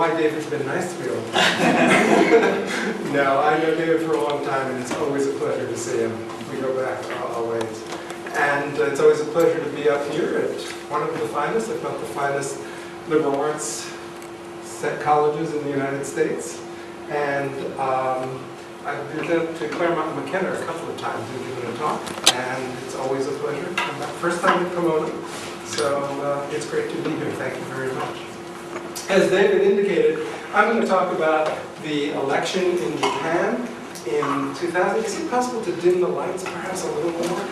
why David's been nice to me all the time. No, I know David for a long time, and it's always a pleasure to see him. We go back a ways. And it's always a pleasure to be up here at one of the finest, if not the finest, liberal arts colleges in the United States. And I've been to Claremont and McKenna a couple of times and given a talk, and it's always a pleasure. I'm back first time at Pomona, so it's great to be here. Thank you very much. As David indicated, I'm going to talk about the election in Japan in 2000. Is it possible to dim the lights perhaps a little more?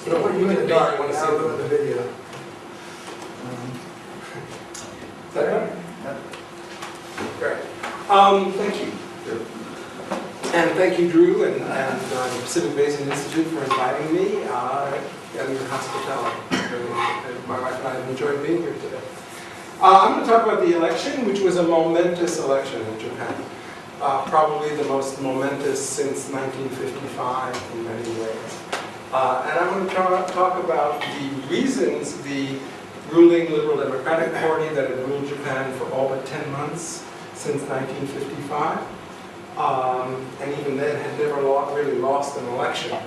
You know, what are you in the dark? I want to see the video. Is that right? Great. Thank you. And thank you, Drew, and the Pacific Basin Institute for inviting me and your hospitality. My wife and I have enjoyed being here today. I'm going to talk about the election, which was a momentous election in Japan. Probably the most momentous since 1955 in many ways. And I'm going to talk about the reasons the ruling Liberal Democratic Party that had ruled Japan for all but 10 months since 1955, and even then had never really lost an election,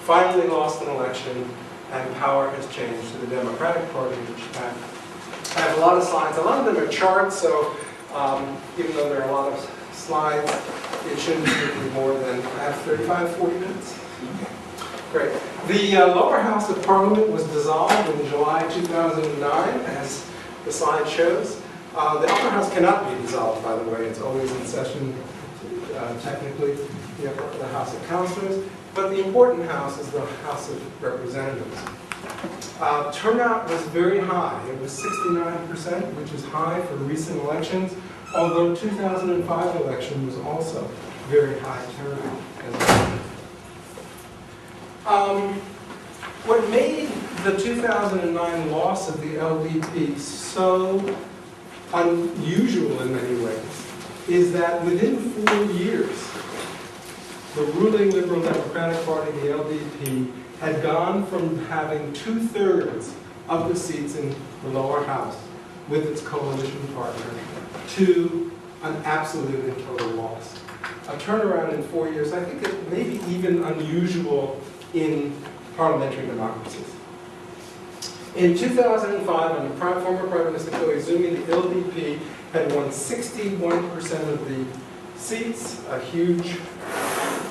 finally lost an election, and power has changed to the Democratic Party in Japan. I have a lot of slides. A lot of them are charts, so even though there are a lot of slides, it shouldn't take me more than, I have 35, 40 minutes. Great. The lower house of Parliament was dissolved in July 2009, as the slide shows. The upper house cannot be dissolved, by the way. It's always in session, technically, the House of Councilors. But the important house is the House of Representatives. Turnout was very high. It was 69%, which is high for recent elections, although 2005 election was also very high turnout as well. What made the 2009 loss of the LDP so unusual in many ways is that within 4 years, the ruling Liberal Democratic Party, the LDP, had gone from having 2/3 of the seats in the lower house with its coalition partner to an absolute and total loss. A turnaround in 4 years, I think it may be even unusual in parliamentary democracies. In 2005, under former Prime Minister Koizumi, the LDP had won 61% of the seats, a huge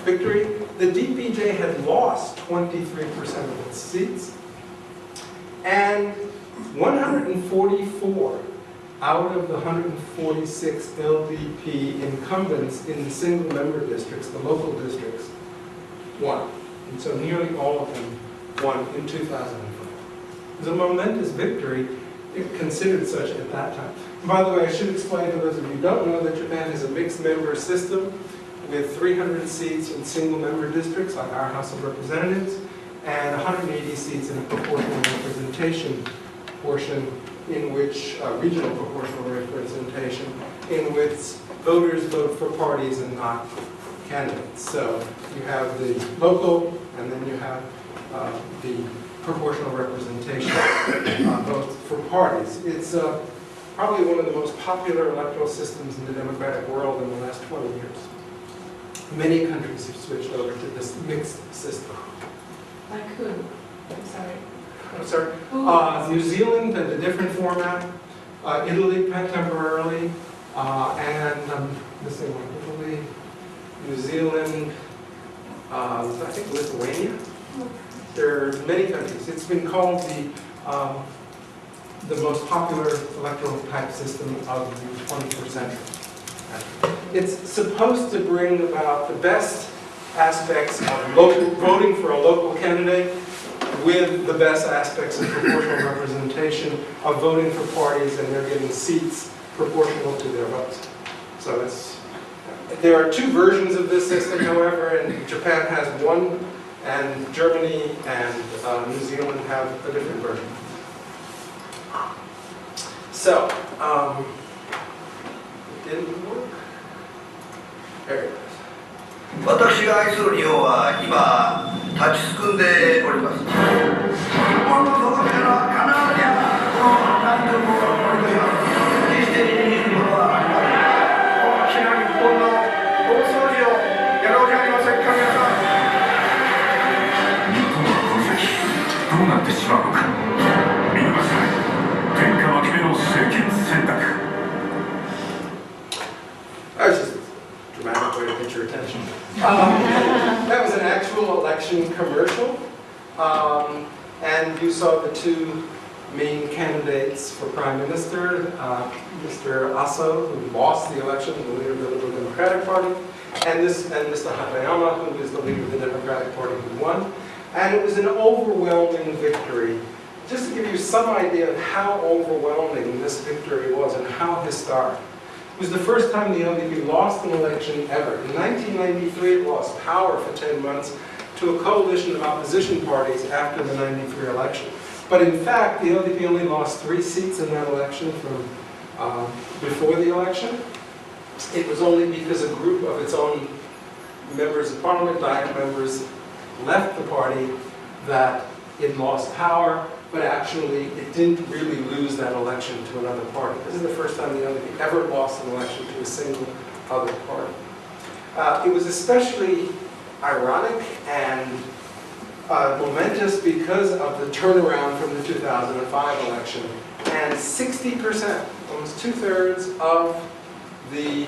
victory. The DPJ had lost 23% of its seats, and 144 out of the 146 LDP incumbents in the single-member districts, the local districts, won. And so nearly all of them won in 2005. It was a momentous victory, considered such at that time. And by the way, I should explain to those of you who don't know that Japan has a mixed member system with 300 seats in single-member districts, like our House of Representatives, and 180 seats in a proportional representation portion, in which, regional proportional representation, in which voters vote for parties and not candidates. So you have the local, and then you have the proportional representation, both for parties. It's probably one of the most popular electoral systems in the democratic world in the last 20 years. Many countries have switched over to this mixed system. Like who? I'm sorry. I'm sorry. New Zealand had a different format. Italy temporarily, and I'm missing one. Italy, New Zealand, I think Lithuania. There are many countries. It's been called the most popular electoral type system of the 21st century. It's supposed to bring about the best aspects of local voting for a local candidate with the best aspects of proportional representation of voting for parties, and they're getting seats proportional to their votes. So there are two versions of this system, however, and Japan has one, and Germany and New Zealand have a different version. So, it didn't work. There it is. 私が愛する日本は今立ちすくんでおります。日本の底力は必ずやこの main candidates for Prime Minister, Mr. Aso, who lost the election, the leader of the Liberal Democratic Party, and Mr. Hatayama, who is the leader of the Democratic Party, who won. And it was an overwhelming victory. Just to give you some idea of how overwhelming this victory was and how historic. It was the first time the LDP lost an election ever. In 1993, it lost power for 10 months to a coalition of opposition parties after the 93 election. But in fact, the LDP only lost 3 seats in that election from before the election. It was only because a group of its own members of parliament, Diet members, left the party that it lost power, but actually it didn't really lose that election to another party. This is the first time the LDP ever lost an election to a single other party. It was especially ironic and momentous because of the turnaround from the 2005 election. And 60%, almost 2/3 of the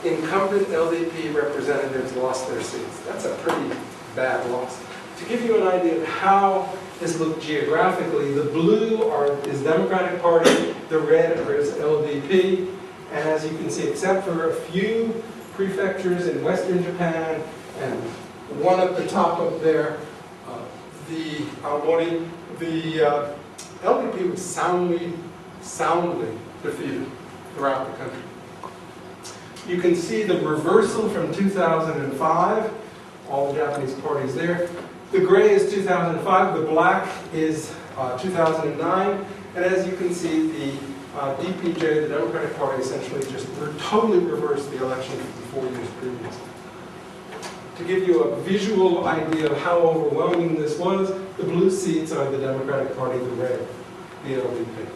incumbent LDP representatives lost their seats. That's a pretty bad loss. To give you an idea of how this looked geographically, the blue is Democratic Party, the red is LDP, and as you can see, except for a few prefectures in Western Japan and one at the top up there, the Aomori, the LDP was soundly defeated throughout the country. You can see the reversal from 2005, all the Japanese parties there. The gray is 2005, the black is 2009, and as you can see, the DPJ, the Democratic Party, essentially just totally reversed the election from 4 years previous. To give you a visual idea of how overwhelming this was, the blue seats are the Democratic Party, the red, the LDP.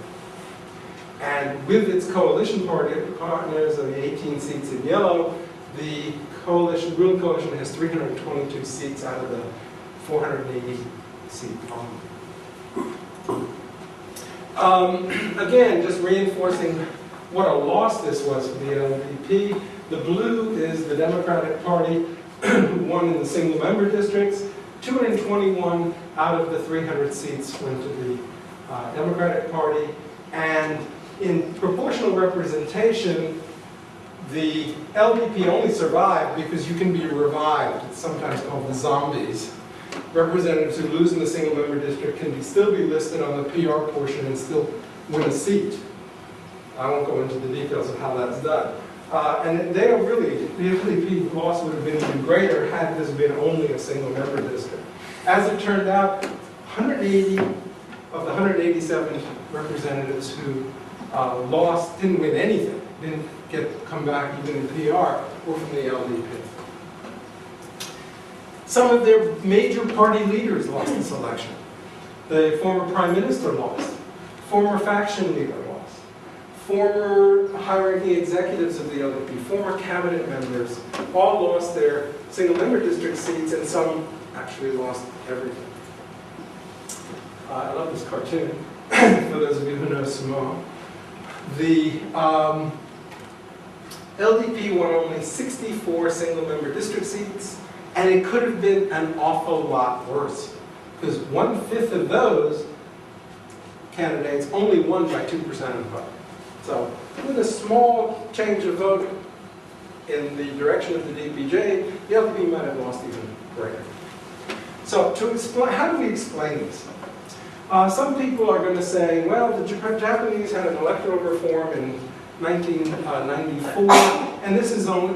And with its coalition partners of the 18 seats in yellow, the ruling coalition has 322 seats out of the 480 seat parliament. Again, just reinforcing what a loss this was for the LDP. The blue is the Democratic Party, who won in the single-member districts. 221 out of the 300 seats went to the Democratic Party. And in proportional representation, the LDP only survived because you can be revived. It's sometimes called the zombies. Representatives who lose in the single-member district can still be listed on the PR portion and still win a seat. I won't go into the details of how that's done. And they are really, the LDP loss would have been even greater had this been only a single-member district. As it turned out, 180 of the 187 representatives who lost, didn't win anything, didn't come back even in PR, were from the LDP. Some of their major party leaders lost this election. The former prime minister lost. Former faction leader lost. Former high-ranking executives of the LDP, former cabinet members, all lost their single-member district seats, and some actually lost everything. I love this cartoon, for those of you who know sumo. The LDP won only 64 single-member district seats, and it could have been an awful lot worse, because 1/5 of those candidates only won by 2% of the vote. So with a small change of vote in the direction of the DPJ, the LDP might have lost even greater. So to explain, how do we explain this? Some people are going to say, well, the Japanese had an electoral reform in 1994, and this is only,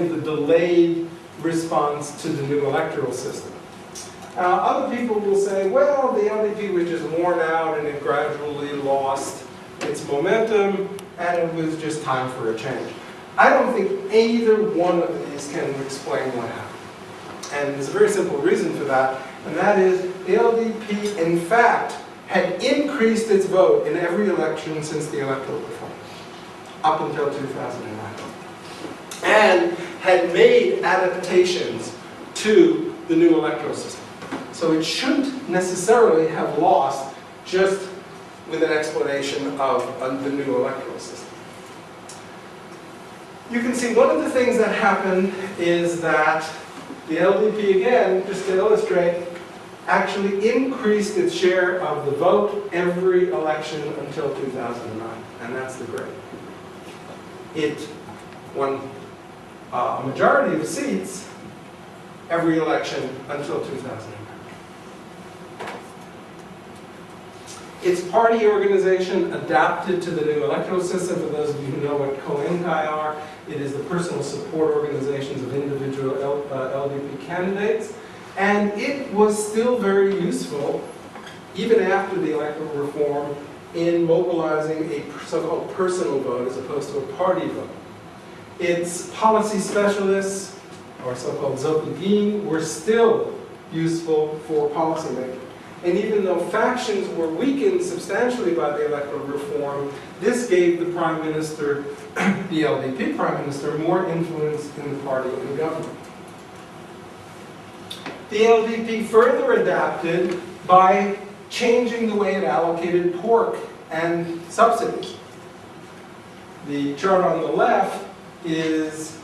the delayed response to the new electoral system. Other people will say, well, the LDP was just worn out and it gradually lost its momentum, and it was just time for a change. I don't think either one of these can explain what happened. And there's a very simple reason for that, and that is the LDP, in fact, had increased its vote in every election since the electoral reform, up until 2009, and had made adaptations to the new electoral system. So it shouldn't necessarily have lost just with an explanation of the new electoral system. You can see one of the things that happened is that the LDP, again, just to illustrate, actually increased its share of the vote every election until 2009, and that's the grade. It won a majority of seats every election until 2009. Its party organization adapted to the new electoral system. For those of you who know what Koenkai are, it is the personal support organizations of individual LDP candidates. And it was still very useful, even after the electoral reform, in mobilizing a so-called personal vote as opposed to a party vote. Its policy specialists, or so-called zokugin, were still useful for policymaking. And even though factions were weakened substantially by the electoral reform, this gave the Prime Minister, the LDP Prime Minister, more influence in the party and government. The LDP further adapted by changing the way it allocated pork and subsidies. The chart on the left is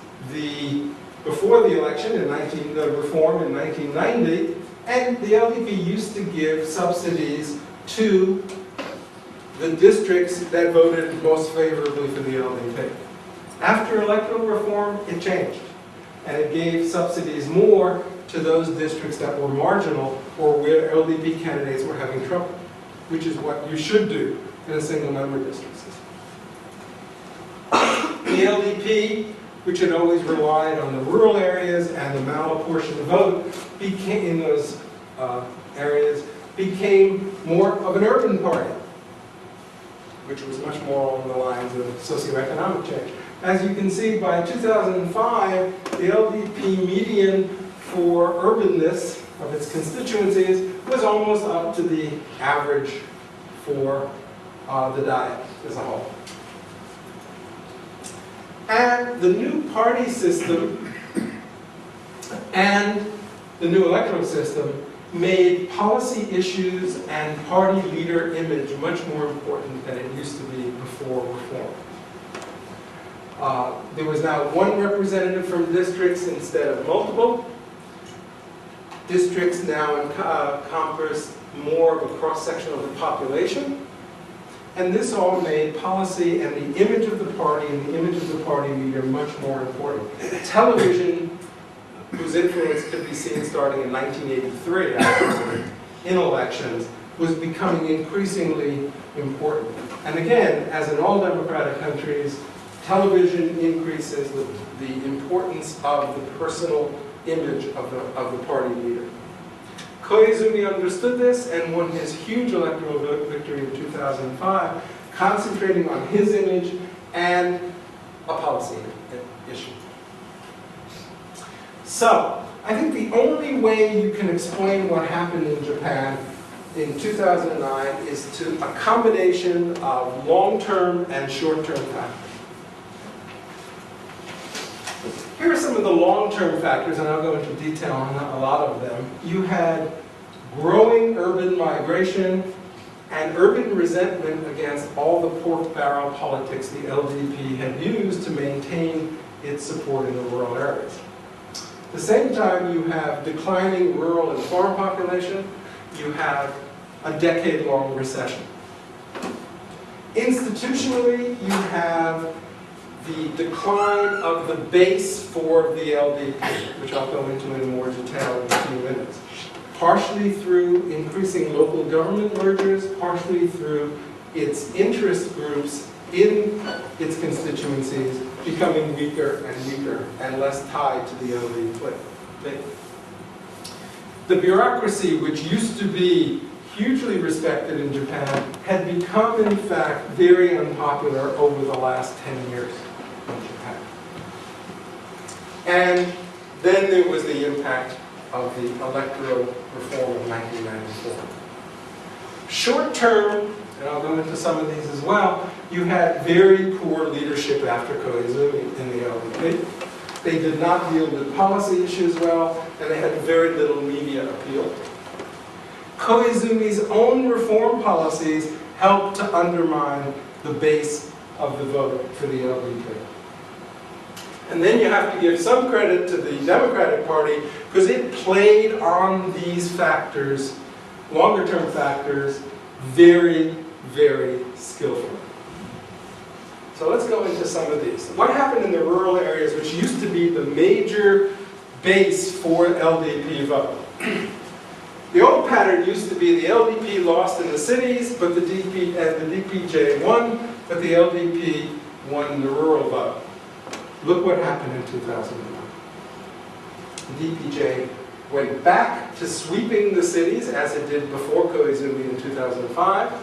before the election, the reform in 1990, and the LDP used to give subsidies to the districts that voted most favorably for the LDP. After electoral reform, it changed, and it gave subsidies more to those districts that were marginal or where LDP candidates were having trouble, which is what you should do in a single-member district system. The LDP, which had always relied on the rural areas and the malapportioned vote, in those areas, became more of an urban party, which was much more along the lines of socioeconomic change. As you can see, by 2005, the LDP median for urbanness of its constituencies was almost up to the average for the Diet as a whole. And the new party system and the new electoral system made policy issues and party leader image much more important than it used to be before reform. There was now one representative from districts instead of multiple. Districts now encompass more of a cross-section of the population. And this all made policy and the image of the party and the image of the party leader much more important. Television, whose influence could be seen starting in 1983 actually, in elections, was becoming increasingly important. And again, as in all democratic countries, television increases the importance of the personal image of the party leader. Koizumi understood this and won his huge electoral victory in 2005, concentrating on his image and a policy issue. So, I think the only way you can explain what happened in Japan in 2009 is to a combination of long-term and short-term factors. Here are some of the long-term factors, and I'll go into detail on a lot of them. You had growing urban migration and urban resentment against all the pork barrel politics the LDP had used to maintain its support in the rural areas. At the same time, you have declining rural and farm population. You have a decade-long recession. Institutionally, you have the decline of the base for the LDP, which I'll go into in more detail in a few minutes. Partially through increasing local government mergers, partially through its interest groups in its constituencies becoming weaker and weaker and less tied to the LDP. The bureaucracy, which used to be hugely respected in Japan, had become, in fact, very unpopular over the last 10 years in Japan. And then there was the impact of the electoral reform of 1994. Short term, and I'll go into some of these as well, you had very poor leadership after Koizumi in the LDP. They did not deal with policy issues well, and they had very little media appeal. Koizumi's own reform policies helped to undermine the base of the vote for the LDP. And then you have to give some credit to the Democratic Party because it played on these factors, longer-term factors, very, very skillfully. So let's go into some of these. What happened in the rural areas, which used to be the major base for LDP vote? The old pattern used to be the LDP lost in the cities, but the DPJ won, but the LDP won the rural vote. Look what happened in 2001. The DPJ went back to sweeping the cities as it did before Koizumi in 2005.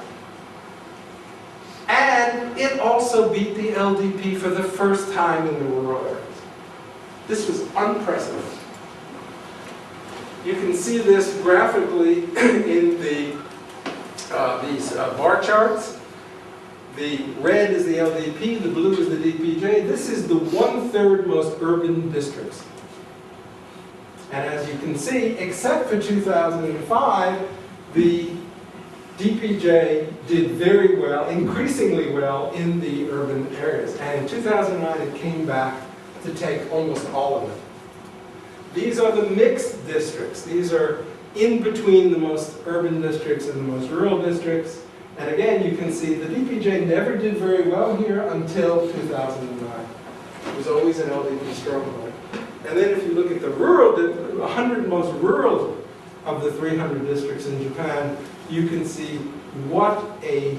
And it also beat the LDP for the first time in the rural areas. This was unprecedented. You can see this graphically in these bar charts. The red is the LDP, the blue is the DPJ. This is the 1/3 most urban districts. And as you can see, except for 2005, the DPJ did very well, increasingly well, in the urban areas. And in 2009, it came back to take almost all of it. These are the mixed districts. These are in between the most urban districts and the most rural districts. And again, you can see the DPJ never did very well here until 2009. It was always an LDP stronghold. And then if you look at the rural, the 100 most rural of the 300 districts in Japan, you can see what a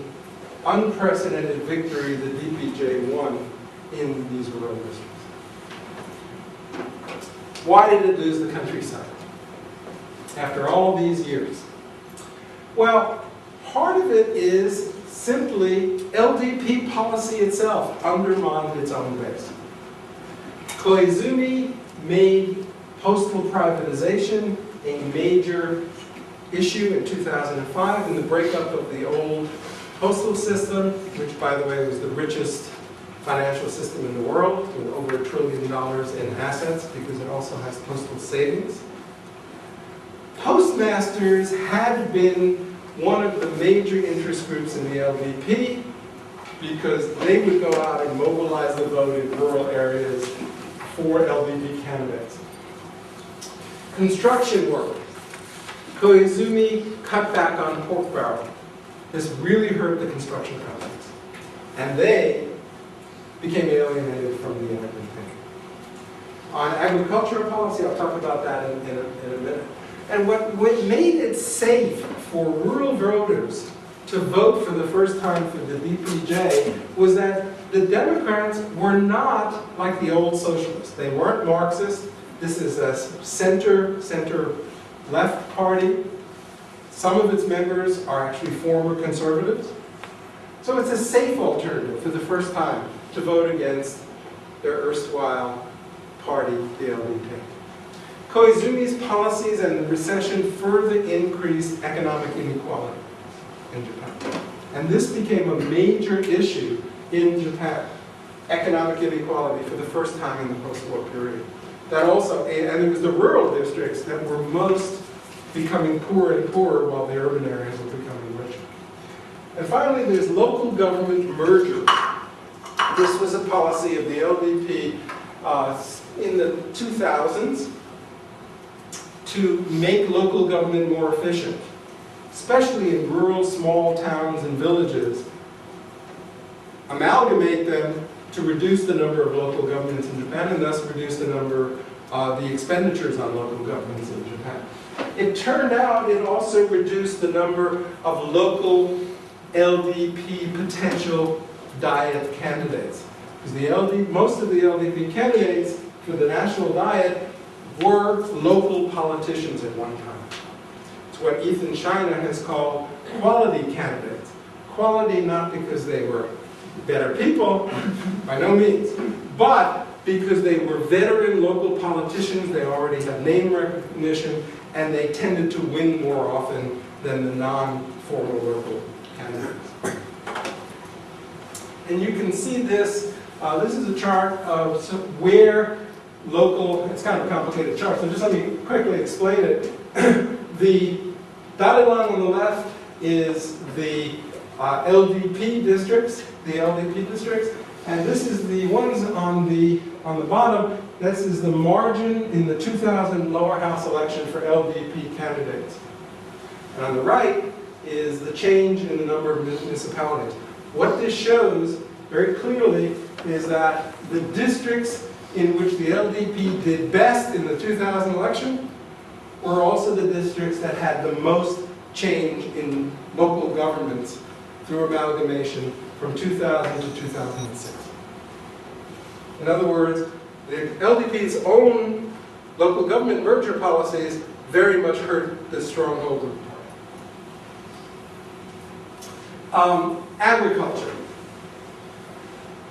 unprecedented victory the DPJ won in these rural districts. Why did it lose the countryside after all these years? Well, part of it is simply LDP policy itself undermined its own base. Koizumi made postal privatization a major issue in 2005 in the breakup of the old postal system, which, by the way, was the richest financial system in the world, with over $1 trillion in assets, because it also has postal savings. Postmasters had been one of the major interest groups in the LDP because they would go out and mobilize the vote in rural areas for LDP candidates. Construction work. Koizumi cut back on pork barrel. This really hurt the construction companies. And they became alienated from the LDP. On agricultural policy, I'll talk about that in a minute. And what made it safe for rural voters to vote for the first time for the DPJ was that the Democrats were not like the old socialists. They weren't Marxist. This is a center-left party. Some of its members are actually former conservatives. So it's a safe alternative for the first time to vote against their erstwhile party, the LDP. Koizumi's policies and the recession further increased economic inequality in Japan. And this became a major issue in Japan, economic inequality for the first time in the post-war period. That also, and it was the rural districts that were most becoming poorer and poorer while the urban areas were becoming richer. And finally, there's local government merger. This was a policy of the LDP in the 2000s to make local government more efficient, especially in rural small towns and villages, amalgamate them to reduce the number of local governments in Japan and thus reduce the number of the expenditures on local governments in Japan. It turned out it also reduced the number of local LDP potential diet candidates. Because most of the LDP candidates for the national diet were local politicians at one time. It's what Ethan China has called quality candidates. Quality not because they were better people, by no means, but because they were veteran local politicians, they already had name recognition, and they tended to win more often than the non-formal local candidates. And you can see this. This is a chart of where local, it's kind of a complicated chart, so just let me quickly explain it. The dotted line on the left is the LDP districts, And this is the ones on the bottom. This is the margin in the 2000 lower house election for LDP candidates. And on the right is the change in the number of municipalities. What this shows very clearly is that the districts in which the LDP did best in the 2000 election were also the districts that had the most change in local governments through amalgamation from 2000 to 2006. In other words, the LDP's own local government merger policies very much hurt the stronghold of the party. Agriculture.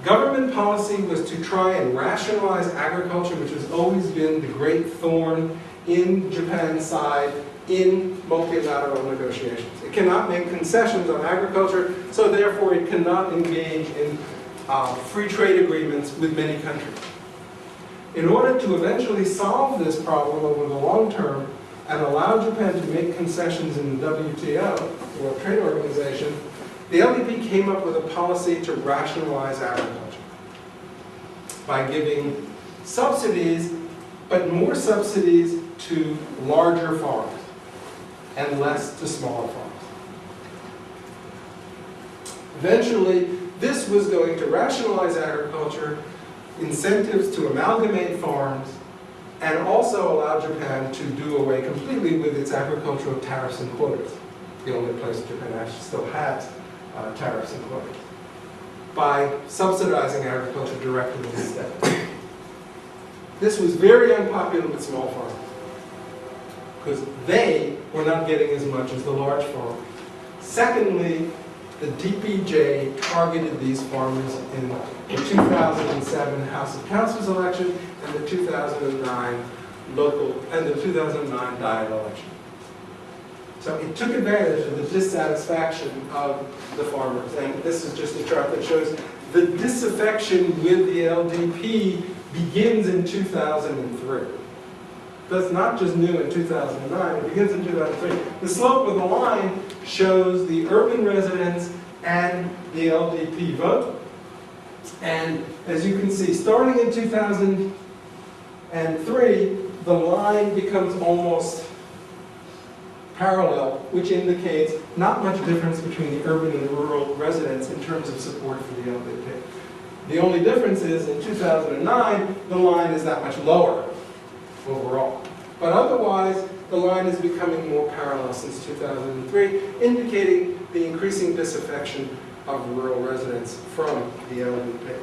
Government policy was to try and rationalize agriculture, which has always been the great thorn in Japan's side in multilateral negotiations. It cannot make concessions on agriculture, so therefore it cannot engage in free trade agreements with many countries. In order to eventually solve this problem over the long term and allow Japan to make concessions in the WTO, World Trade Organization, the LDP came up with a policy to rationalize agriculture by giving subsidies, but more subsidies to larger farms and less to smaller farms. Eventually, this was going to rationalize agriculture, incentives to amalgamate farms, and also allow Japan to do away completely with its agricultural tariffs and quotas. The only place Japan actually still has tariffs and quotas, by subsidizing agriculture directly instead. This was very unpopular with small farmers because they were not getting as much as the large farmers. Secondly, the DPJ targeted these farmers in the 2007 House of Councils election and the 2009 Diet election. So it took advantage of the dissatisfaction of the farmers. And this is just a chart that shows the disaffection with the LDP begins in 2003. That's not just new in 2009, it begins in 2003. The slope of the line shows the urban residents and the LDP vote. And as you can see, starting in 2003, the line becomes almost parallel, which indicates not much difference between the urban and the rural residents in terms of support for the LDP. The only difference is in 2009, the line is that much lower overall. But otherwise, the line is becoming more parallel since 2003, indicating the increasing disaffection of rural residents from the LDP.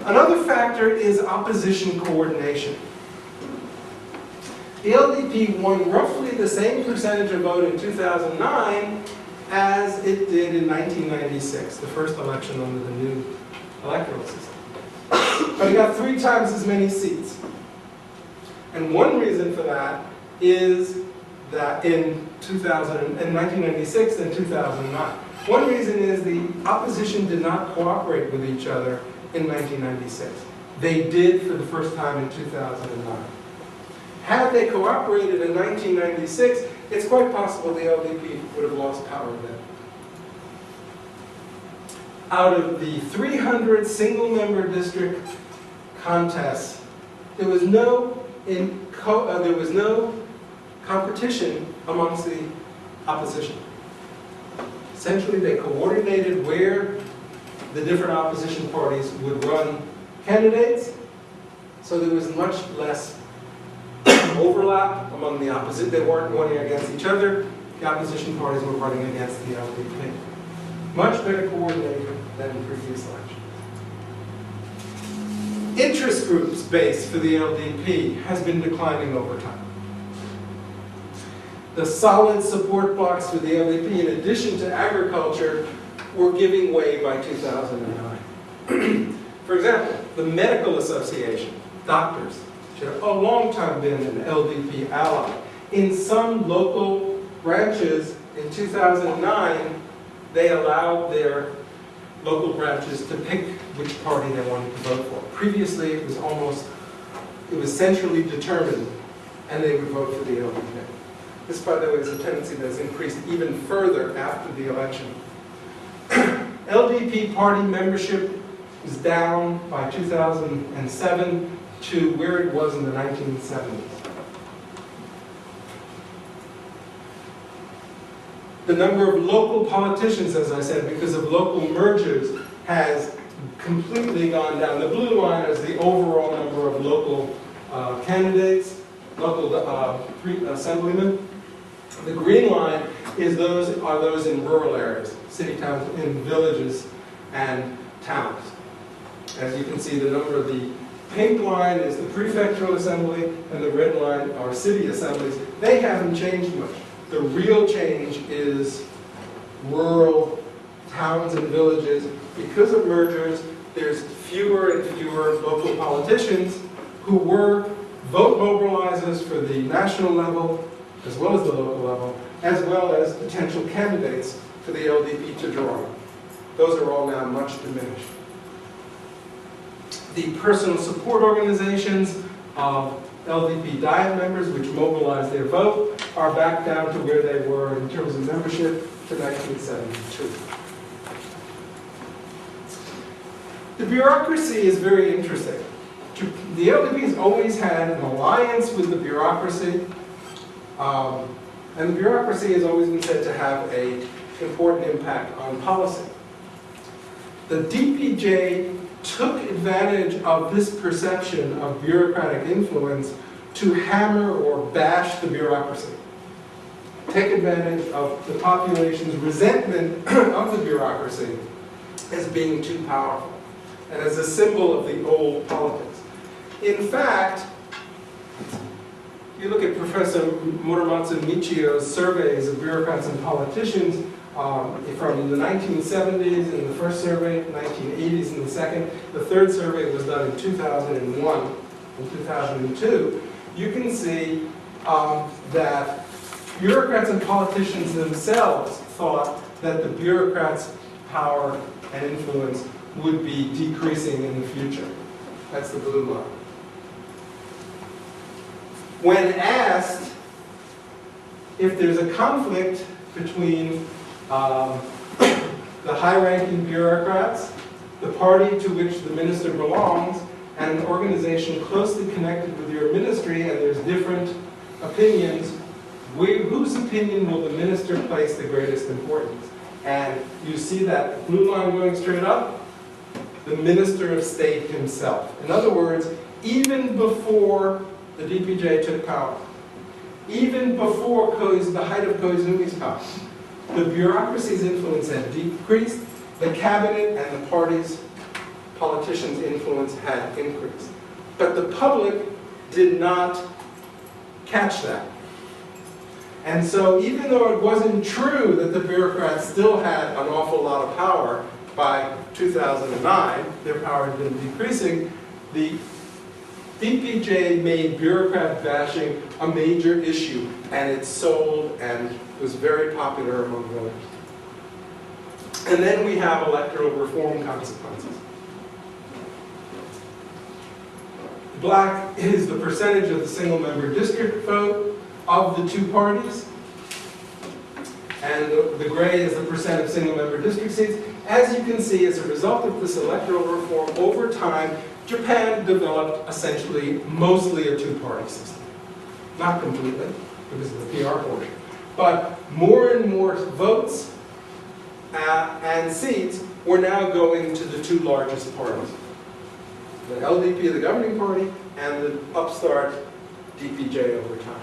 Another factor is opposition coordination. The LDP won roughly the same percentage of vote in 2009 as it did in 1996, the first election under the new electoral system. But it got 3 times as many seats. And one reason for that is that in 1996 and 2009. One reason is the opposition did not cooperate with each other in 1996. They did for the first time in 2009. Had they cooperated in 1996, it's quite possible the LDP would have lost power then. Out of the 300 single-member district contests, there was no competition amongst the opposition. Essentially, they coordinated where the different opposition parties would run candidates, so there was much less overlap among the opposition. They weren't running against each other. The opposition parties were running against the LDP. Much better coordinated than in previous elections. Interest groups base for the LDP has been declining over time. The solid support blocks for the LDP, in addition to agriculture, were giving way by 2009. For example, the Medical Association, doctors, which had a long time been an LDP ally. In some local branches in 2009, they allowed their local branches to pick which party they wanted to vote for. Previously, it was centrally determined, and they would vote for the LDP. This, by the way, is a tendency that has increased even further after the election. LDP party membership was down by 2007 to where it was in the 1970s. The number of local politicians, as I said, because of local mergers, has completely gone down. The blue line is the overall number of local candidates, local assemblymen. The green line is those in rural areas, city towns, in villages and towns. As you can see, the number of the pink line is the prefectural assembly, and the red line are city assemblies. They haven't changed much. The real change is rural towns and villages. Because of mergers, there's fewer and fewer local politicians who were vote mobilizers for the national level, as well as the local level, as well as potential candidates for the LDP to draw. Those are all now much diminished. The personal support organizations of LDP Diet members, which mobilize their vote, are back down to where they were in terms of membership to 1972. The bureaucracy is very interesting. The LDP has always had an alliance with the bureaucracy, and the bureaucracy has always been said to have an important impact on policy. The DPJ took advantage of this perception of bureaucratic influence to hammer or bash the bureaucracy. Take advantage of the population's resentment of the bureaucracy as being too powerful and as a symbol of the old politics. In fact, you look at Professor Muramatsu Michio's surveys of bureaucrats and politicians from the 1970s in the first survey, 1980s in the second. The third survey was done in 2001 and 2002. You can see that bureaucrats and politicians themselves thought that the bureaucrats' power and influence would be decreasing in the future. That's the blue line. When asked if there's a conflict between the high-ranking bureaucrats, the party to which the minister belongs, and an organization closely connected with your ministry, and there's different opinions, whose opinion will the minister place the greatest importance? And you see that blue line going straight up? The Minister of State himself. In other words, even before the DPJ took power, even before the height of Koizumi's power, the bureaucracy's influence had decreased, the cabinet and the party's politicians' influence had increased. But the public did not catch that. And so even though it wasn't true that the bureaucrats still had an awful lot of power by 2009, their power had been decreasing, the DPJ made bureaucrat bashing a major issue, and it sold and was very popular among voters. And then we have electoral reform consequences. Black is the percentage of the single-member district vote of the two parties, and the gray is the percent of single-member district seats. As you can see, as a result of this electoral reform, over time, Japan developed essentially mostly a two-party system. Not completely, because of the PR portion. But more and more votes and seats were now going to the two largest parties. The LDP, the governing party, and the upstart DPJ over time.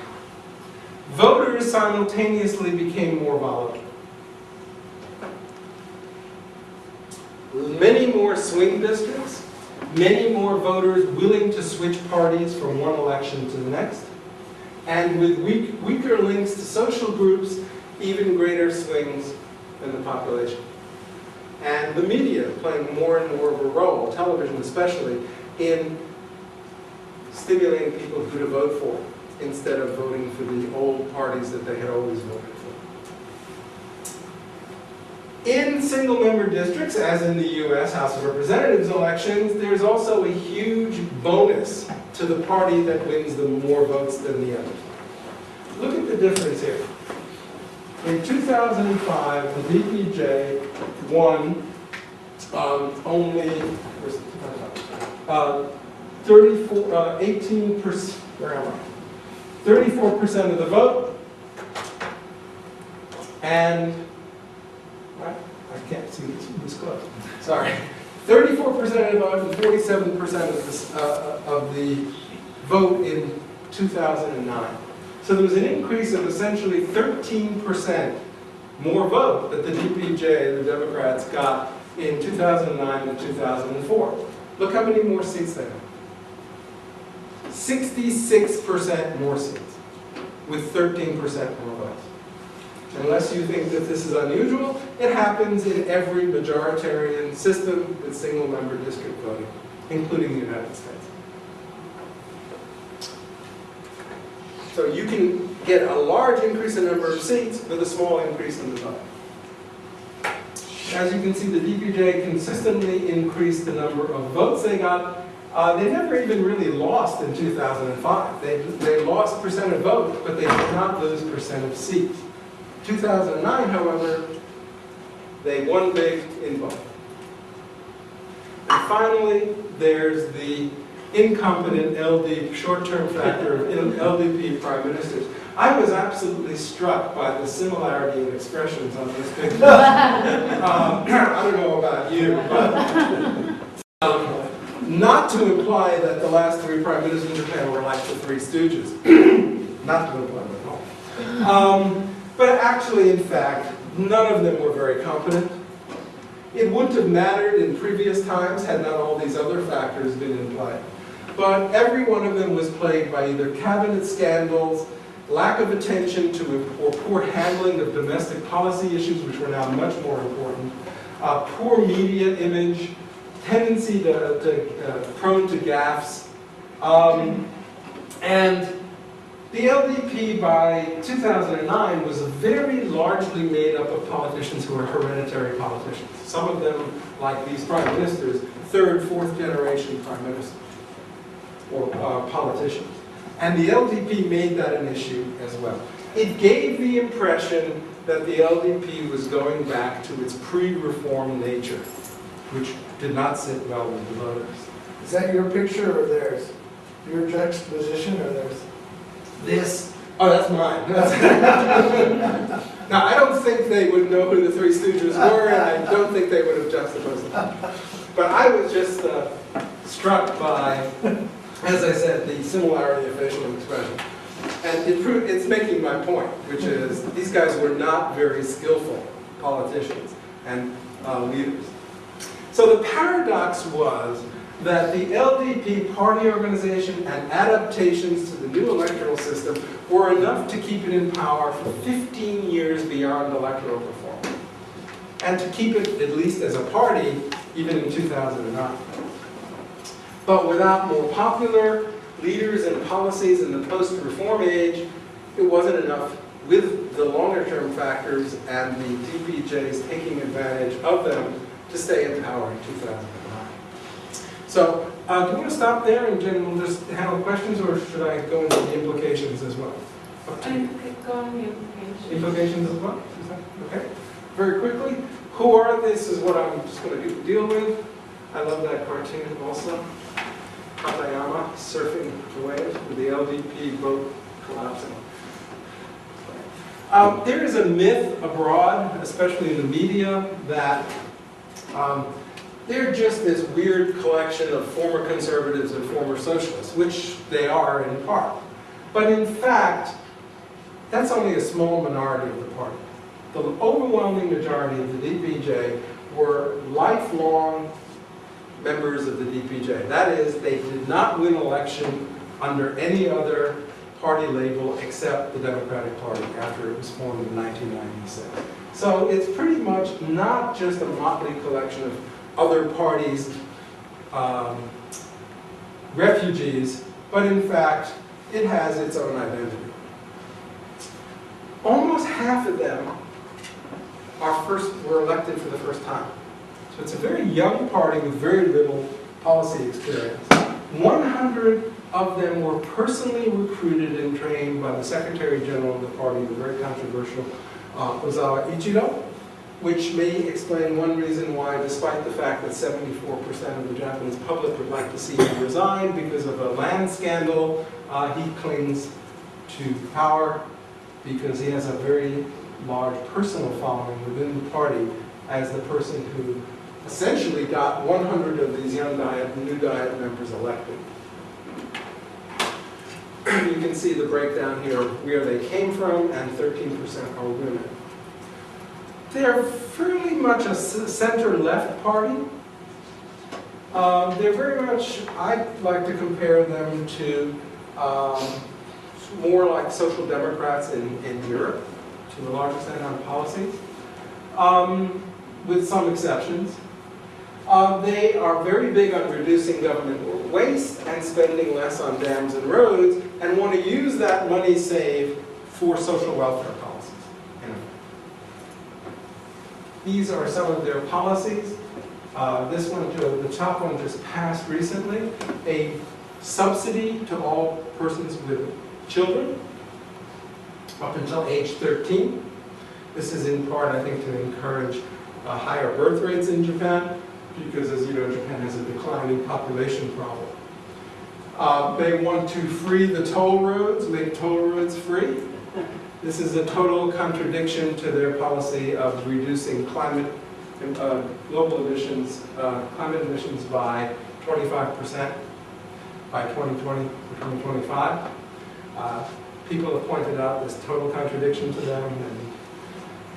Voters simultaneously became more volatile. Many more swing districts, many more voters willing to switch parties from one election to the next, and with weaker links to social groups, even greater swings in the population. And the media playing more and more of a role, television especially, in stimulating people who to vote for, instead of voting for the old parties that they had always voted for. In single-member districts, as in the U.S. House of Representatives elections, there's also a huge bonus to the party that wins the more votes than the other. Look at the difference here. In 2005, the DPJ won only 18%, where am I? 34% of the vote, and I can't see this close. Sorry, 34% of the vote and 47% of the vote in 2009. So there was an increase of essentially 13% more vote that the DPJ, the Democrats, got in 2009 than 2004. Look how many more seats they have. 66% more seats, with 13% more votes. Unless you think that this is unusual, it happens in every majoritarian system with single-member district voting, including the United States. So you can get a large increase in number of seats with a small increase in the vote. As you can see, the DPJ consistently increased the number of votes they got. They never even really lost in 2005. They lost percent of vote, but they did not lose percent of seats. 2009, however, they won big in both. And finally, there's the incompetent LD, short-term factor of LDP prime ministers. I was absolutely struck by the similarity in expressions on this picture. I don't know about you, but not to imply that the last three prime ministers in Japan were like the Three Stooges. Not to imply that at all. But actually, in fact, none of them were very competent. It wouldn't have mattered in previous times had not all these other factors been in play. But every one of them was plagued by either cabinet scandals, lack of attention to or poor handling of domestic policy issues, which were now much more important, poor media image, tendency prone to gaffes, and the LDP by 2009 was very largely made up of politicians who were hereditary politicians. Some of them, like these prime ministers, third, fourth generation prime ministers or politicians. And the LDP made that an issue as well. It gave the impression that the LDP was going back to its pre-reform nature, which did not sit well with the voters. Is that your picture or theirs? Your juxtaposition or theirs? This, oh, that's mine. Now, I don't think they would know who the Three Stooges were, and I don't think they would have juxtaposed them. But I was just struck by, as I said, the similarity of facial expression. And it's making my point, which is these guys were not very skillful politicians and leaders. So the paradox was that the LDP party organization and adaptations to the new electoral system were enough to keep it in power for 15 years beyond electoral reform, and to keep it, at least as a party, even in 2009. But without more popular leaders and policies in the post-reform age, it wasn't enough with the longer-term factors and the DPJs taking advantage of them to stay in power in 2009. So, do you want to stop there and Jen will just handle questions, or should I go into the implications as well? Go on the implications. Implications as well? Is that okay? Very quickly, who are they? This is what I'm just going to deal with. I love that cartoon also. Katayama surfing the waves with the LDP boat collapsing. There is a myth abroad, especially in the media, that they're just this weird collection of former conservatives and former socialists, which they are in part. But in fact, that's only a small minority of the party. The overwhelming majority of the DPJ were lifelong members of the DPJ. That is, they did not win election under any other party label except the Democratic Party after it was formed in 1996. So it's pretty much not just a motley collection of other parties' refugees, but in fact, it has its own identity. Almost half of them were elected for the first time. So it's a very young party with very little policy experience. 100 of them were personally recruited and trained by the Secretary General of the party, the very controversial Ozawa Ichiro. which may explain one reason why, despite the fact that 74% of the Japanese public would like to see him resign because of a land scandal, he clings to power because he has a very large personal following within the party as the person who essentially got 100 of these new Diet members elected. You can see the breakdown here of where they came from, and 13% are women. They're fairly much a center-left party. They're very much, I'd like to compare them to more like social democrats in Europe, to a large extent on policies, with some exceptions. They are very big on reducing government waste and spending less on dams and roads, and want to use that money saved for social welfare policies. These are some of their policies. This one, the top one, just passed recently. A subsidy to all persons with children up until age 13. This is in part, I think, to encourage higher birth rates in Japan, because, as you know, Japan has a declining population problem. They want to free the toll roads, make toll roads free. This is a total contradiction to their policy of reducing global emissions, climate emissions by 25% by 2020 or 2025. People have pointed out this total contradiction to them, and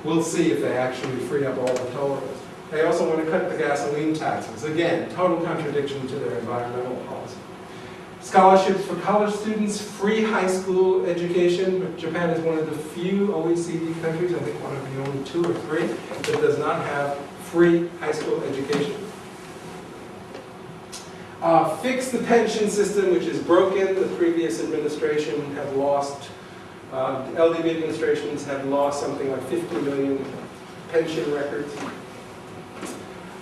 we'll see if they actually free up all the toll roads. They also want to cut the gasoline taxes. Again, total contradiction to their environmental policy. Scholarships for college students, free high school education. Japan is one of the few OECD countries, I think one of the only 2 or 3, that does not have free high school education. Fix the pension system, which is broken. The previous administration have lost, LDP administrations have lost something like 50 million pension records.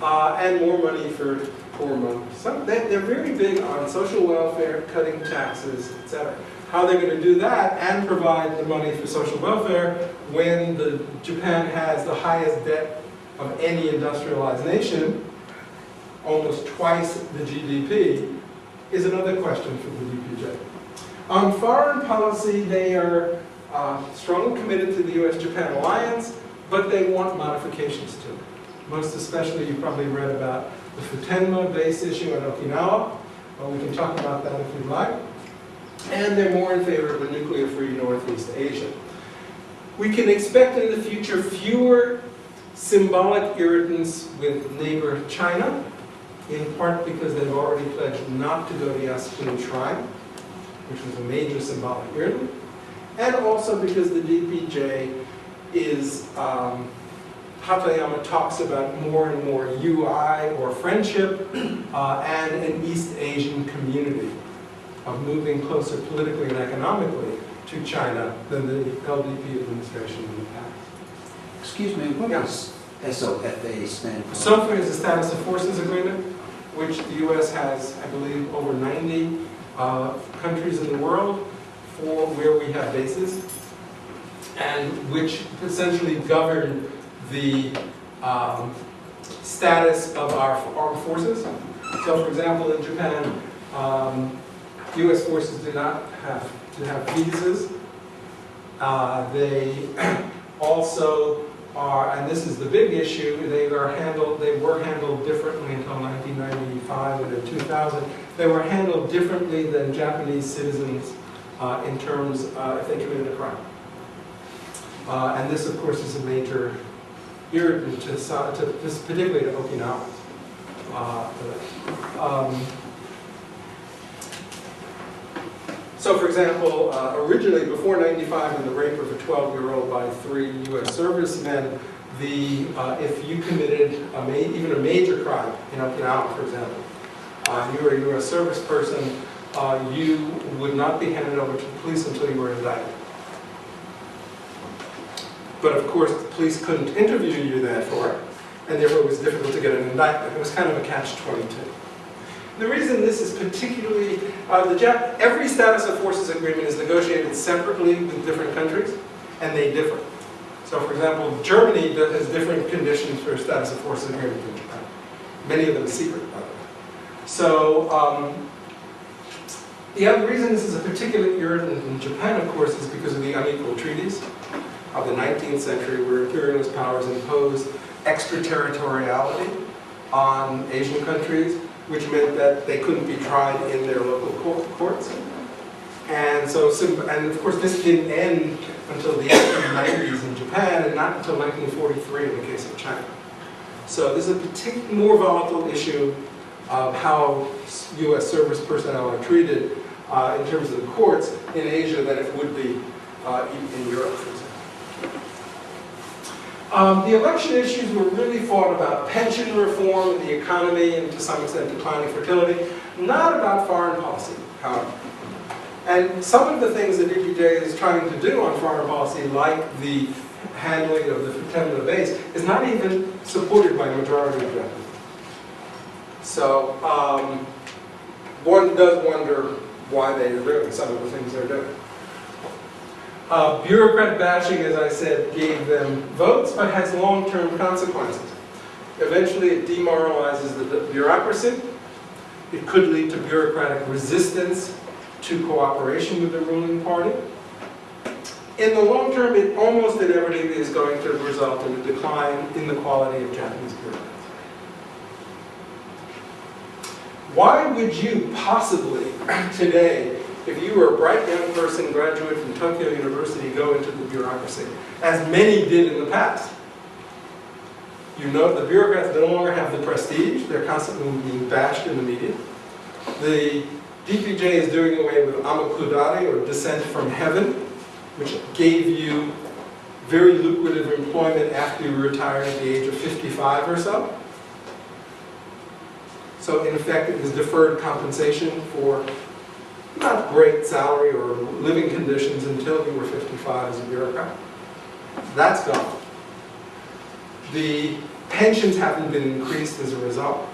And more money for poor monks. They're very big on social welfare, cutting taxes, etc. How they're going to do that and provide the money for social welfare when Japan has the highest debt of any industrialized nation, almost twice the GDP, is another question for the DPJ. On foreign policy, they are strongly committed to the US-Japan alliance, but they want modifications to it. Most especially, you probably read about the Futenma base issue in Okinawa. Well, we can talk about that if you'd like. And they're more in favor of a nuclear-free Northeast Asia. We can expect in the future fewer symbolic irritants with neighbor China, in part because they've already pledged not to go to Yasukuni Shrine, which was a major symbolic irritant, and also because the DPJ is Hatayama talks about more and more UI, or friendship, and an East Asian community of moving closer politically and economically to China than the LDP administration in the past. Excuse me, what does SOFA stand for? SOFA is the Status of Forces Agreement, which the U.S. has, I believe, over 90 countries in the world for where we have bases, and which essentially govern the status of our armed forces. So, for example, in Japan, U.S. forces do not have to have visas. They also are, and this is the big issue, they were handled differently until 1995 and in 2000. They were handled differently than Japanese citizens in terms if they committed a crime. And this, of course, is a major irritant to particularly to Okinawa. So, for example, originally before '95, in the rape of a 12-year-old by 3 U.S. servicemen, if you committed even a major crime in Okinawa, for example, you were a U.S. service person, you would not be handed over to the police until you were indicted. But of course, the police couldn't interview you therefore, and therefore it was difficult to get an indictment. It was kind of a catch-22. The reason this is particularly, every status of forces agreement is negotiated separately with different countries, and they differ. So for example, Germany has different conditions for status of forces agreement than Japan. Many of them secret, by the way. So the other reason this is a particular irritant in Japan, of course, is because of the unequal treaties of the 19th century where imperialist powers imposed extraterritoriality on Asian countries, which meant that they couldn't be tried in their local courts. And so, and of course, this didn't end until the 1890s in Japan, and not until 1943 in the case of China. So this is a particular, more volatile issue of how U.S. service personnel are treated in terms of the courts in Asia than it would be in Europe, for example. The election issues were really fought about pension reform and the economy and to some extent declining fertility, not about foreign policy, however. And some of the things that DPJ is trying to do on foreign policy, like the handling of the September base, is not even supported by the majority of Japanese. So one does wonder why they are doing some of the things they're doing. Bureaucrat bashing, as I said, gave them votes, but has long-term consequences. Eventually, it demoralizes the bureaucracy. It could lead to bureaucratic resistance to cooperation with the ruling party. In the long term, it almost inevitably is going to result in a decline in the quality of Japanese bureaucrats. Why would you possibly, today, if you were a bright young person, graduate from Tokyo University, go into the bureaucracy, as many did in the past? You know, the bureaucrats no longer have the prestige. They're constantly being bashed in the media. The DPJ is doing away with amakudari, or descent from heaven, which gave you very lucrative employment after you retired at the age of 55 or so. So in effect, it was deferred compensation for not great salary or living conditions until you were 55 as a bureaucrat. That's gone. The pensions haven't been increased as a result.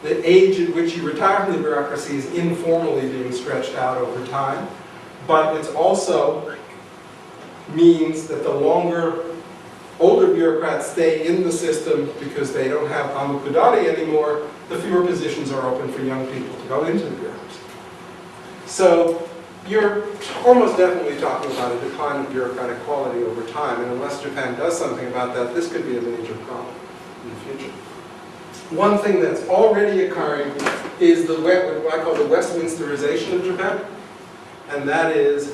The age at which you retire from the bureaucracy is informally being stretched out over time, but it also means that the longer older bureaucrats stay in the system because they don't have amakudari anymore, the fewer positions are open for young people to go into the bureaucracy. So you're almost definitely talking about a decline of bureaucratic quality over time, and unless Japan does something about that, this could be a major problem in the future. One thing that's already occurring is what I call the Westminsterization of Japan, and that is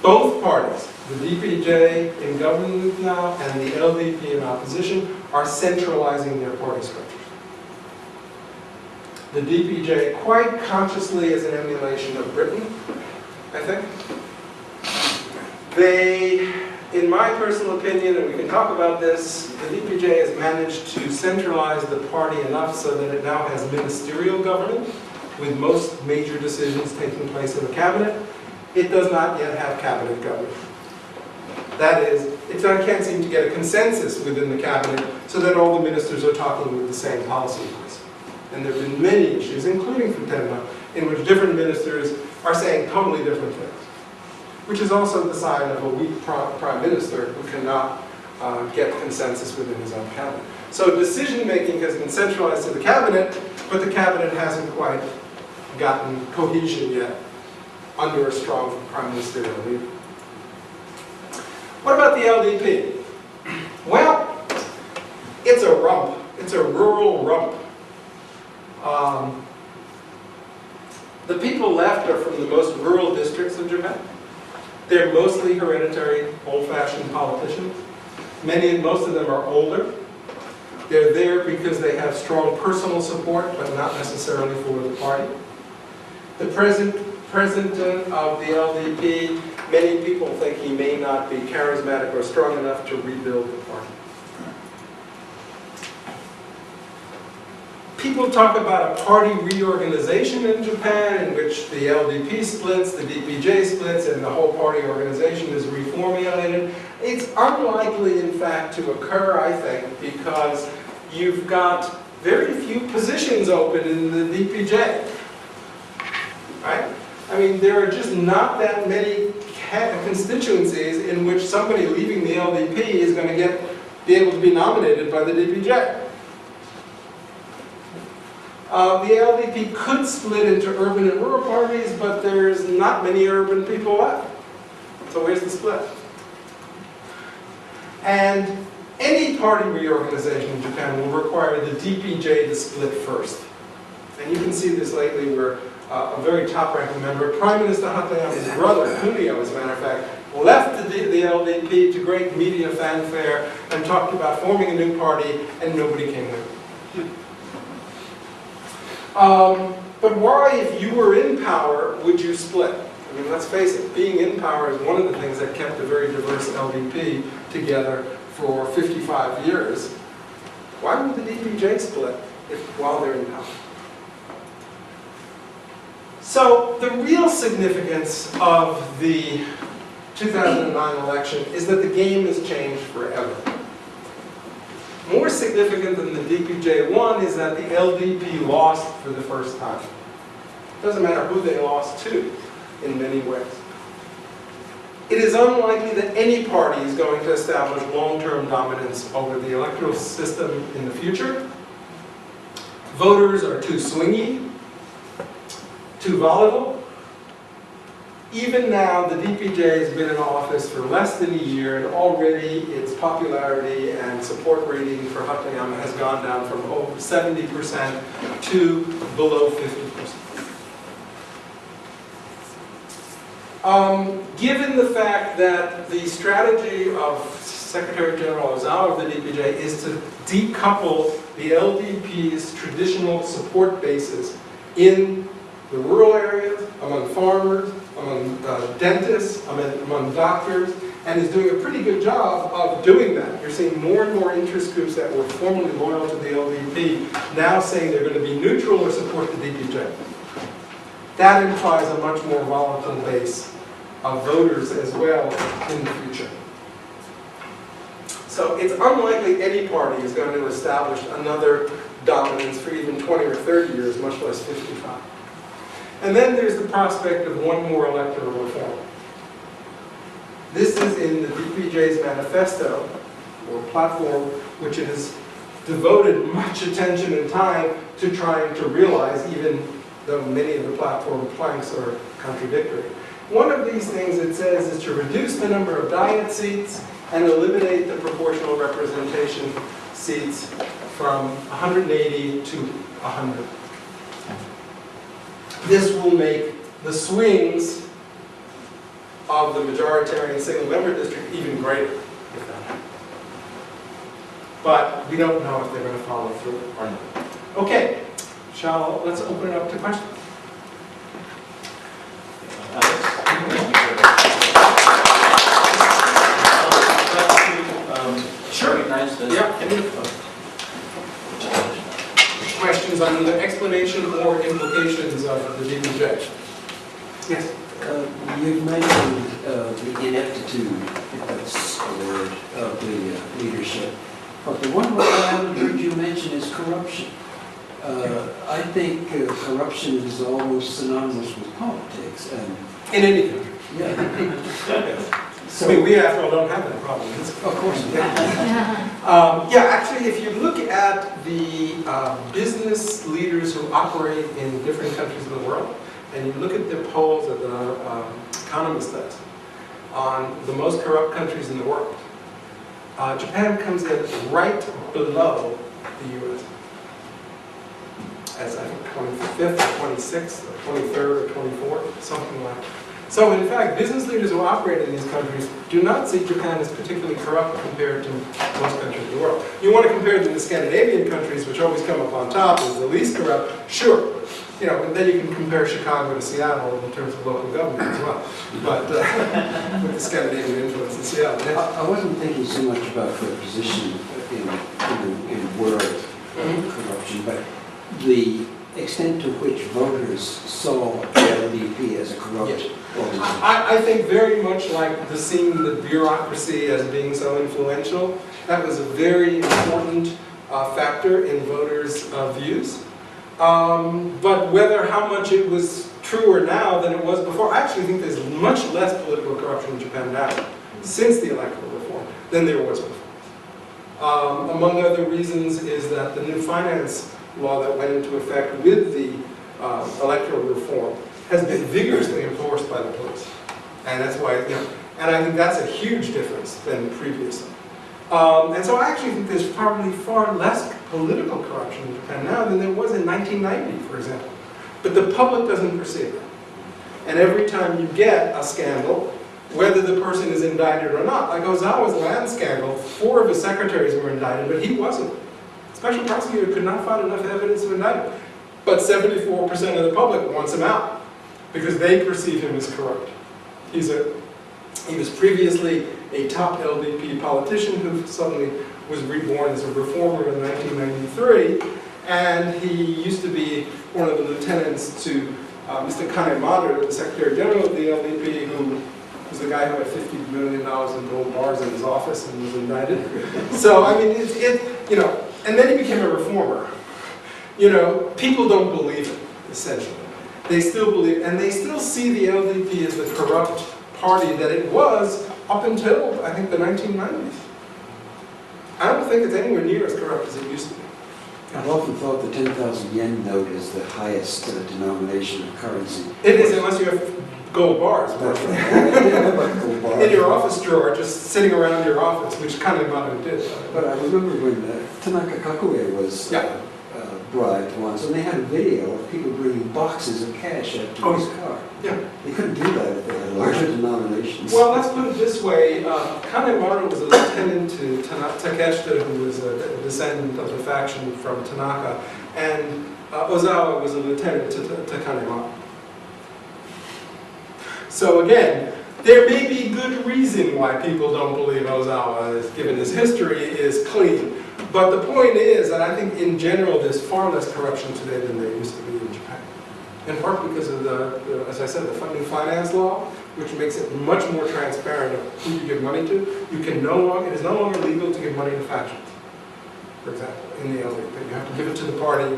both parties, the DPJ in government now and the LDP in opposition, are centralizing their party structures. The DPJ, quite consciously, is an emulation of Britain, I think. They, in my personal opinion, and we can talk about this, the DPJ has managed to centralize the party enough so that it now has ministerial government, with most major decisions taking place in the cabinet. It does not yet have cabinet government. That is, it can't seem to get a consensus within the cabinet so that all the ministers are talking with the same policy voice. And there have been many issues, including Futenma, in which different ministers are saying totally different things, which is also the sign of a weak prime minister who cannot get consensus within his own cabinet. So decision-making has been centralized to the cabinet, but the cabinet hasn't quite gotten cohesion yet under a strong prime ministerial leader. What about the LDP? Well, it's a rump. It's a rural rump. The people left are from the most rural districts of Japan. They're mostly hereditary, old-fashioned politicians. Most of them are older. They're there because they have strong personal support, but not necessarily for the party. The president of the LDP, many people think he may not be charismatic or strong enough to rebuild the party. People talk about a party reorganization in Japan in which the LDP splits, the DPJ splits, and the whole party organization is reformulated. It's unlikely, in fact, to occur, I think, because you've got very few positions open in the DPJ. Right? I mean, there are just not that many constituencies in which somebody leaving the LDP is going to be able to be nominated by the DPJ. The LDP could split into urban and rural parties, but there's not many urban people left. So where's the split? And any party reorganization in Japan will require the DPJ to split first. And you can see this lately where a very top-ranking member, Prime Minister Hatayama's brother, Kunio, as a matter of fact, left the LDP to great media fanfare and talked about forming a new party, and nobody came there. But why, if you were in power, would you split? I mean, let's face it, being in power is one of the things that kept a very diverse LDP together for 55 years. Why would the DPJ split while they're in power? So the real significance of the 2009 election is that the game has changed forever. More significant than the DPJ won is that the LDP lost for the first time. It doesn't matter who they lost to in many ways. It is unlikely that any party is going to establish long-term dominance over the electoral system in the future. Voters are too swingy, too volatile. Even now, the DPJ has been in office for less than a year, and already its popularity and support rating for Hatayama has gone down from over 70% to below 50%. Given the fact that the strategy of Secretary General Ozawa of the DPJ is to decouple the LDP's traditional support bases in the rural areas, among farmers, among dentists, among doctors, and is doing a pretty good job of doing that. You're seeing more and more interest groups that were formerly loyal to the LDP now saying they're going to be neutral or support the DPJ. That implies a much more volatile base of voters as well in the future. So it's unlikely any party is going to establish another dominance for even 20 or 30 years, much less 55. And then there's the prospect of one more electoral reform. This is in the DPJ's manifesto, or platform, which it has devoted much attention and time to trying to realize, even though many of the platform planks are contradictory. One of these things it says is to reduce the number of diet seats and eliminate the proportional representation seats from 180 to 100. This will make the swings of the majoritarian single-member district even greater. But we don't know if they're going to follow through or not. Okay, let's open it up to questions. Sure. Questions on the explanation or implications of the DPJ? Yes. You've mentioned the ineptitude, if that's a word, of the leadership. But the one word I haven't heard you mention is corruption. I think corruption is almost synonymous with politics. And in any country. Yeah. So, I mean, we after all don't have that problem. Of course. Yeah, actually, if you look at the business leaders who operate in different countries of the world, and you look at the polls that the Economist does on the most corrupt countries in the world, Japan comes in right below the U.S. as I think 25th or 26th or 23rd or 24th, something like that. So in fact, business leaders who operate in these countries do not see Japan as particularly corrupt compared to most countries in the world. You want to compare them to Scandinavian countries, which always come up on top as the least corrupt, sure. You know, and then you can compare Chicago to Seattle in terms of local government as well. But with the Scandinavian influence in Seattle. Yes. I wasn't thinking so much about their position in world corruption, but the extent to which voters saw the LDP as a corrupt organization. I think very much like the seeing the bureaucracy as being so influential, that was a very important factor in voters' views. But how much it was truer now than it was before. I actually think there's much less political corruption in Japan now, since the electoral reform, than there was before. Among other reasons is that the new finance law that went into effect with the electoral reform has been vigorously enforced by the police. And that's why, and I think that's a huge difference than previously. And so I actually think there's probably far less political corruption in Japan now than there was in 1990, for example. But the public doesn't perceive it. And every time you get a scandal, whether the person is indicted or not, like Ozawa's land scandal, 4 of his secretaries were indicted, but he wasn't. Special prosecutor could not find enough evidence to indict him. But 74% of the public wants him out because they perceive him as corrupt. He was previously a top LDP politician who suddenly was reborn as a reformer in 1993, and he used to be one of the lieutenants to Mr. Kanemata, the Secretary General of the LDP, who was the guy who had $50 million in gold bars in his office and was indicted. So, I mean, and then he became a reformer. People don't believe it, essentially. They still believe, and they still see the LDP as the corrupt party that it was up until, I think, the 1990s. I don't think it's anywhere near as corrupt as it used to be. I've often thought the 10,000 yen note is the highest denomination of currency. It is, unless you have gold bars. That's right. I didn't know about gold bars. In your office drawer, just sitting around your office, which Kanemata did. But I remember when Tanaka Kakue was bribed once, and they had a video of people bringing boxes of cash up to his car. Yeah. They couldn't do that if they had larger denominations. Well, let's put it this way. Kanemata was a lieutenant to Takeshita, who was a descendant of the faction from Tanaka, and Ozawa was a lieutenant to Kanemata. So again, there may be good reason why people don't believe Ozawa, given his history, is clean. But the point is that I think in general there's far less corruption today than there used to be in Japan. In part because of as I said, the funding finance law, which makes it much more transparent of who you give money to. It is no longer legal to give money to factions, for example, in the LDP. You have to give it to the party,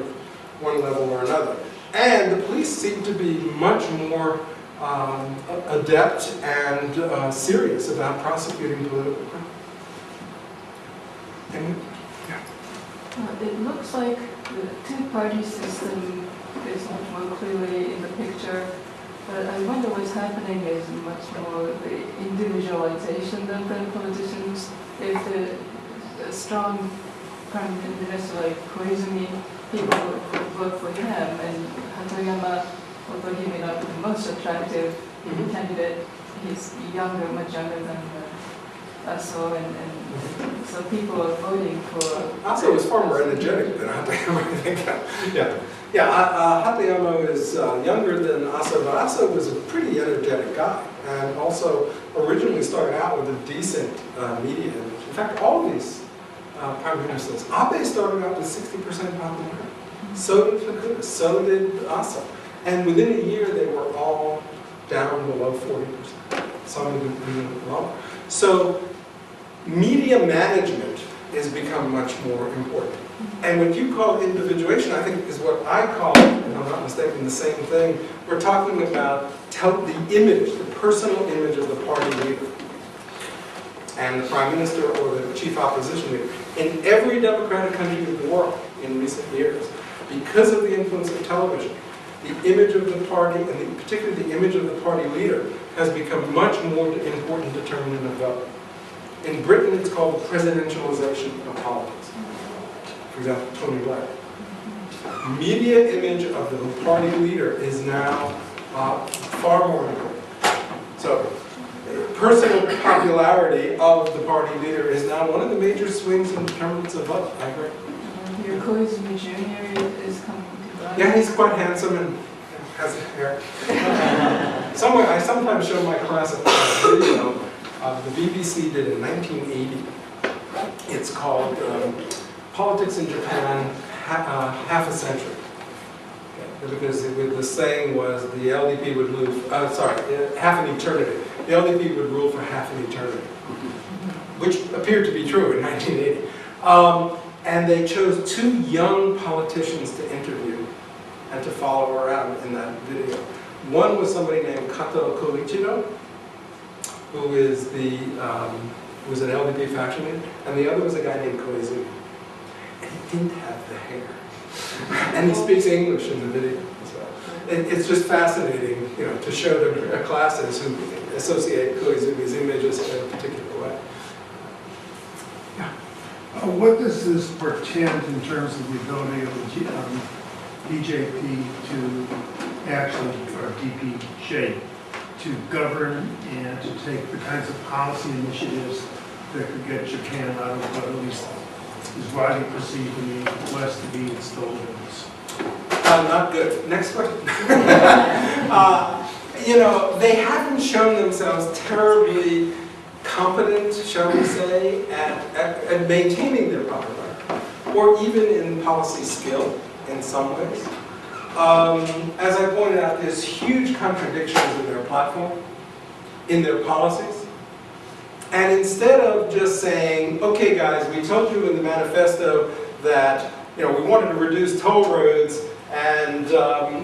one level or another. And the police seem to be much more adept and serious about prosecuting political crime. It looks like the two-party system is much more clearly in the picture, but I wonder what's happening is much more the individualization of the politicians. If the strong prime minister like Koizumi, people would vote for him, and Hatoyama, although he may not be the most attractive candidate, he's younger, much younger than Aso, and so people are voting for... Aso was far more energetic than Hatayama, I think. Hatayama is younger than Aso, but Aso was a pretty energetic guy, and also originally started out with a decent media image. In fact, all of these prime ministers, Abe started out with 60% popularity. So did Fukuda, so did Aso. And within a year, they were all down below 40%, some even lower. So media management has become much more important. And what you call individuation, I think, is what I call, if I'm not mistaken, the same thing. We're talking about the image, the personal image of the party leader and the prime minister or the chief opposition leader. In every democratic country of the world in recent years, because of the influence of television, the image of the party, and particularly the image of the party leader, has become much more important determinant of vote. In Britain, it's called presidentialization of politics. For example, Tony Blair. Media image of the party leader is now far more important. So, personal popularity of the party leader is now one of the major swings in determinants of vote. I agree. Your Koizumi Jr. is coming to life. Yeah, he's quite handsome and has hair. I sometimes show my class a video the BBC did in 1980. It's called Politics in Japan, Half a Century. Okay. Because the saying was the LDP would rule, half an eternity. The LDP would rule for half an eternity, which appeared to be true in 1980. And they chose 2 young politicians to interview and to follow around in that video. One was somebody named Kato Koichiro, who is was an LDP faction leader, and the other was a guy named Koizumi. And he didn't have the hair. And he speaks English in the video as well. It's just fascinating, to show the classes who associate Koizumi's images in a particular way. What does this portend in terms of the ability of the BJP to actually, or DPJ, to govern and to take the kinds of policy initiatives that could get Japan out of what at least is widely perceived in the West to be its doldrums? Not good. Next question. They haven't shown themselves terribly competent, shall we say, at maintaining their popularity, or even in policy skill in some ways. As I pointed out, there's huge contradictions in their platform, in their policies. And instead of just saying, okay guys, we told you in the manifesto that we wanted to reduce toll roads and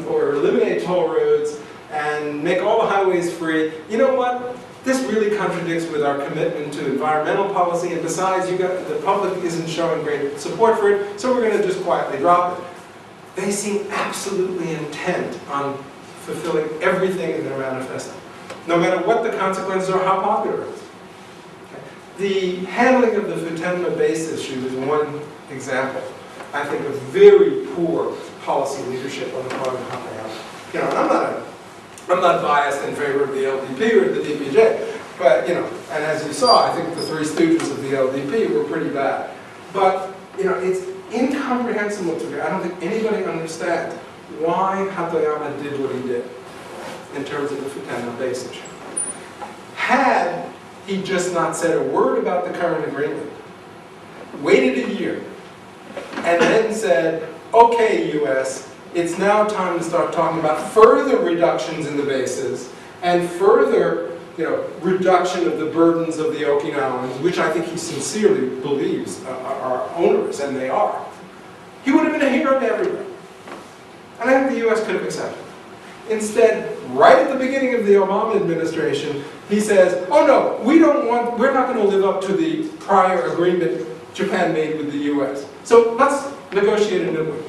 or eliminate toll roads and make all the highways free, you know what? This really contradicts with our commitment to environmental policy, and besides, the public isn't showing great support for it, so we're going to just quietly drop it. They seem absolutely intent on fulfilling everything in their manifesto, no matter what the consequences or how popular it is. Okay. The handling of the Futenma base issue is one example, I think, of very poor policy leadership on the part of Hakayama. I'm not biased in favor of the LDP or the DPJ, but, and as you saw, I think the three stooges of the LDP were pretty bad. But, it's incomprehensible to me. I don't think anybody understands why Hatoyama did what he did in terms of the Futenma base issue. Had he just not said a word about the current agreement, waited a year, and then said, okay, US, it's now time to start talking about further reductions in the bases and further, reduction of the burdens of the Okinawans, which I think he sincerely believes are onerous, and they are. He would have been a hero to everybody. And I think the US could have accepted it. Instead, right at the beginning of the Obama administration, he says, oh no, we're not going to live up to the prior agreement Japan made with the US. So let's negotiate a new one.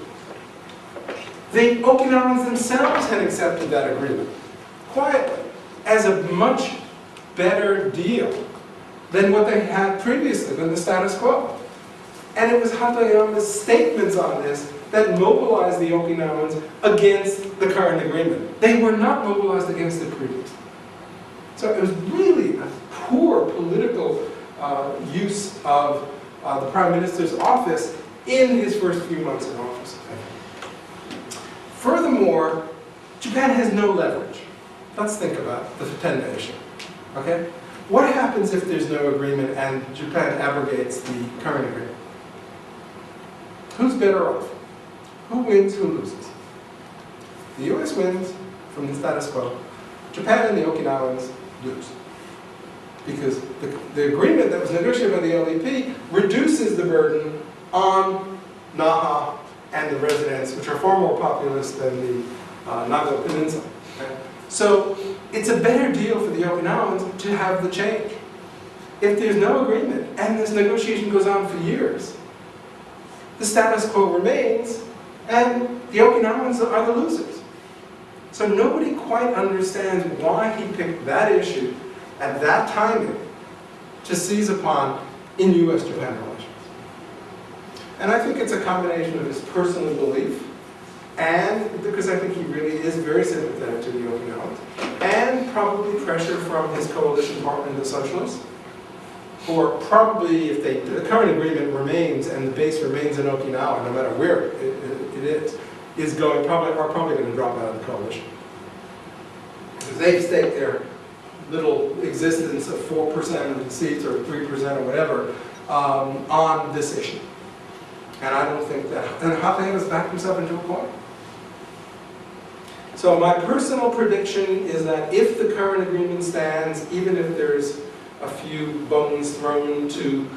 The Okinawans themselves had accepted that agreement, quietly, as a much better deal than what they had previously, than the status quo. And it was Hatoyama's statements on this that mobilized the Okinawans against the current agreement. They were not mobilized against it previously. So it was really a poor political use of the Prime Minister's office in his first few months in office. Furthermore, Japan has no leverage. Let's think about the Futenma issue. Okay? What happens if there's no agreement and Japan abrogates the current agreement? Who's better off? Who wins, who loses? The US wins from the status quo. Japan and the Okinawans lose. Because the agreement that was negotiated by the LDP reduces the burden on Naha and the residents, which are far more populous than the Nago Peninsula. Okay? So it's a better deal for the Okinawans to have the change. If there's no agreement, and this negotiation goes on for years, the status quo remains, and the Okinawans are the losers. So nobody quite understands why he picked that issue at that timing to seize upon in US-Japan relations. And I think it's a combination of his personal belief, and because I think he really is very sympathetic to the Okinawans, and probably pressure from his coalition partner, the Socialists, who are probably, if the current agreement remains and the base remains in Okinawa, no matter where it is going, are probably going to drop out of the coalition. Because they've staked their little existence of 4% of the seats or 3% or whatever on this issue. And I don't think that, and Hatoyama has backed himself into a corner. So my personal prediction is that if the current agreement stands, even if there's a few bones thrown to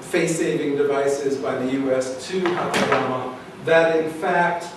face-saving devices by the US to Hatoyama, that in fact